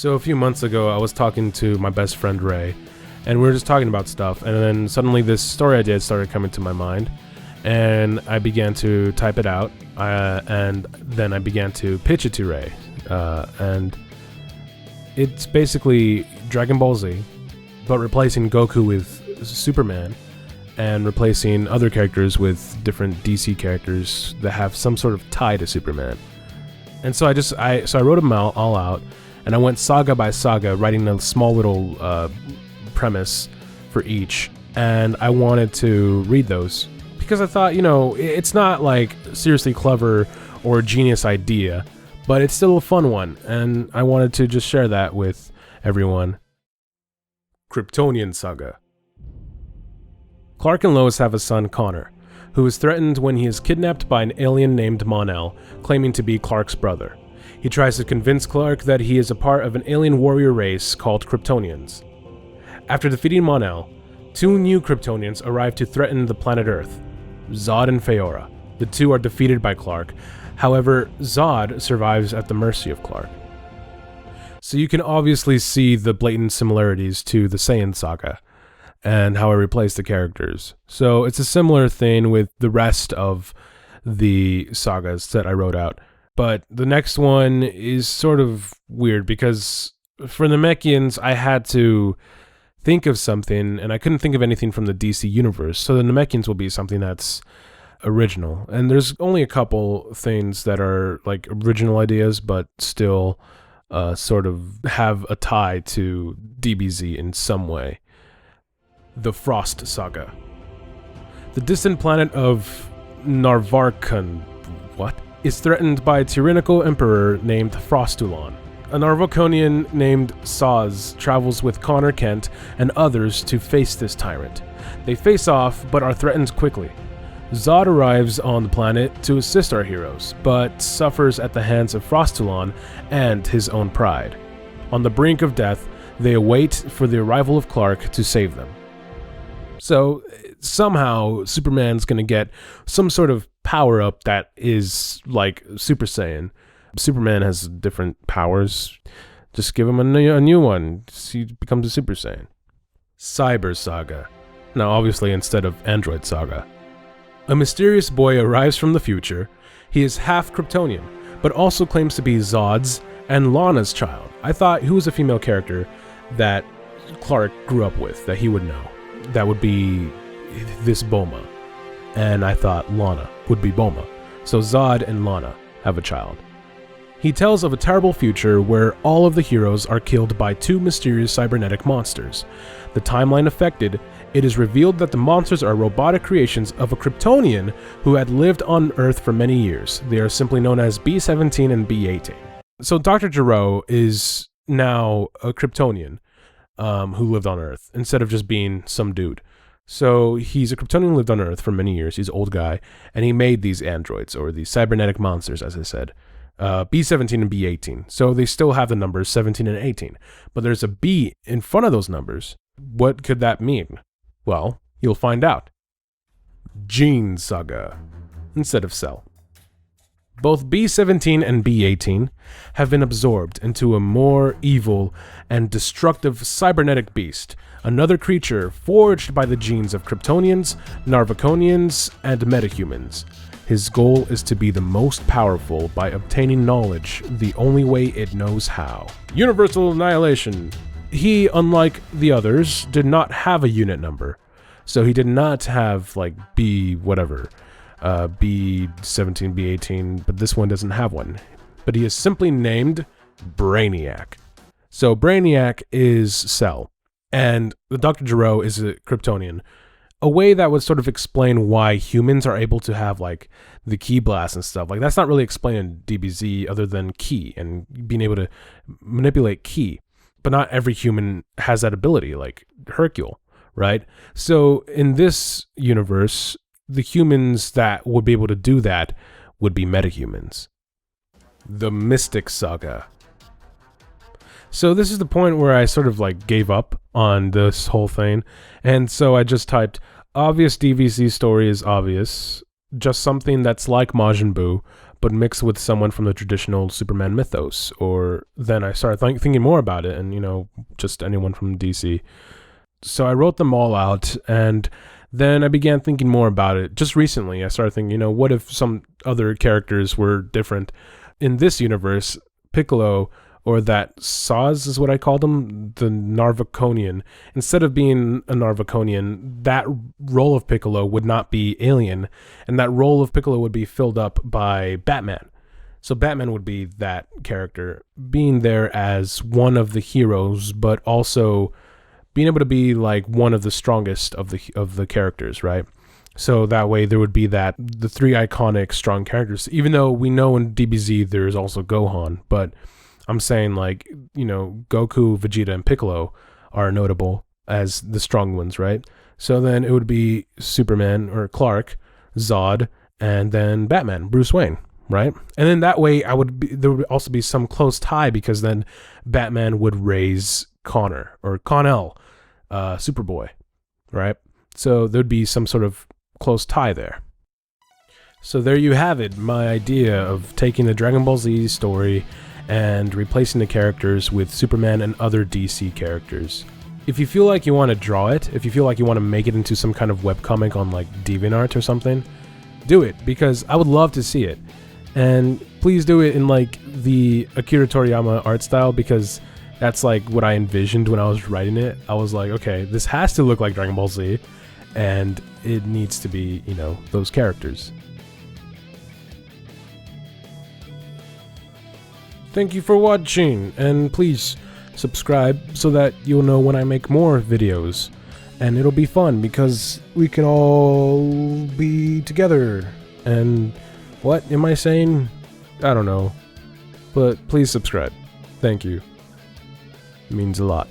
So a few months ago, I was talking to my best friend Ray, and we were just talking about stuff, and then suddenly this story idea started coming to my mind, and I began to type it out, and then I began to pitch it to Ray, and it's basically Dragon Ball Z, but replacing Goku with Superman, and replacing other characters with different DC characters that have some sort of tie to Superman. And so I wrote them all out, and I went saga by saga, writing a small little premise for each, and I wanted to read those because I thought, it's not like seriously clever or a genius idea, but it's still a fun one, and I wanted to just share that with everyone. Kryptonian Saga. Clark and Lois have a son, Connor, who is threatened when he is kidnapped by an alien named Mon-El, claiming to be Clark's brother. He tries to convince Clark that he is a part of an alien warrior race called Kryptonians. After defeating Mon-El, two new Kryptonians arrive to threaten the planet Earth, Zod and Feora. The two are defeated by Clark. However, Zod survives at the mercy of Clark. So you can obviously see the blatant similarities to the Saiyan saga and how I replaced the characters. So it's a similar thing with the rest of the sagas that I wrote out. But the next one is sort of weird because for the Namekians, I had to think of something, and I couldn't think of anything from the DC universe. So the Namekians will be something that's original. And there's only a couple things that are like original ideas, but still sort of have a tie to DBZ in some way. The Frost Saga. The distant planet of Narvarkan, is threatened by a tyrannical emperor named Frostulon. A Narvokonian named Saz travels with Connor Kent and others to face this tyrant. They face off, but are threatened quickly. Zod arrives on the planet to assist our heroes, but suffers at the hands of Frostulon and his own pride. On the brink of death, they await for the arrival of Clark to save them. So somehow Superman's going to get some sort of power-up that is like Super Saiyan. Superman has different powers. Just give him a new one. He becomes a Super Saiyan. Cyber Saga. Now obviously instead of Android Saga. A mysterious boy arrives from the future. He is half Kryptonian, but also claims to be Zod's and Lana's child. I thought who was a female character that Clark grew up with that he would know. That would be this Bulma. And I thought Lana would be Bulma. So Zod and Lana have a child. He tells of a terrible future where all of the heroes are killed by two mysterious cybernetic monsters. The timeline affected, it is revealed that the monsters are robotic creations of a Kryptonian who had lived on Earth for many years. They are simply known as B-17 and B-18. So Dr. Gero is now a Kryptonian who lived on Earth, instead of just being some dude. So he's a Kryptonian who lived on Earth for many years. He's an old guy, and he made these androids, or these cybernetic monsters, as I said. B-17 and B-18. So they still have the numbers 17 and 18. But there's a B in front of those numbers. What could that mean? Well, you'll find out. Gene Saga, instead of Cell. Both B-17 and B-18 have been absorbed into a more evil and destructive cybernetic beast, another creature forged by the genes of Kryptonians, Narvokonians, and metahumans. His goal is to be the most powerful by obtaining knowledge the only way it knows how. Universal Annihilation. He, unlike the others, did not have a unit number. So he did not have, like, B whatever. B-17, B-18, but this one doesn't have one. But he is simply named Brainiac. So Brainiac is Cell, and the Dr. Gero is a Kryptonian. A way that would sort of explain why humans are able to have, like, the ki blast and stuff. Like, that's not really explained in DBZ other than ki and being able to manipulate ki. But not every human has that ability, like Hercule, right? So in this universe, the humans that would be able to do that would be metahumans. The Mystic Saga. So this is the point where I sort of like gave up on this whole thing, and so I just typed, obvious DBZ story is obvious, just something that's like Majin Buu, but mixed with someone from the traditional Superman mythos. Or then I started thinking more about it, and just anyone from DC. So I wrote them all out, and then I began thinking more about it. Just recently, I started thinking, what if some other characters were different? In this universe, Piccolo, or that Saz is what I called him, the Narvaconian. Instead of being a Narvaconian, that role of Piccolo would not be alien, and that role of Piccolo would be filled up by Batman. So Batman would be that character, being there as one of the heroes, but also being able to be like one of the strongest of the characters, right? So that way there would be the three iconic strong characters, even though we know in DBZ there's also Gohan, but I'm saying Goku, Vegeta, and Piccolo are notable as the strong ones, right? So then it would be Superman or Clark, Zod, and then Batman, Bruce Wayne, right? And then that way there would also be some close tie, because then Batman would raise Connor or Kal-El, Superboy, right? So there'd be some sort of close tie there. So there you have it, my idea of taking the Dragon Ball Z story and replacing the characters with Superman and other DC characters. If you feel like you want to draw it, if you feel like you want to make it into some kind of webcomic on like DeviantArt or something, do it, because I would love to see it. And please do it in like the Akira Toriyama art style, because that's like what I envisioned when I was writing it. I was like, okay, this has to look like Dragon Ball Z, and it needs to be, those characters. Thank you for watching, and please subscribe so that you'll know when I make more videos. And it'll be fun because we can all be together. And what am I saying? I don't know. But please subscribe. Thank you. It means a lot.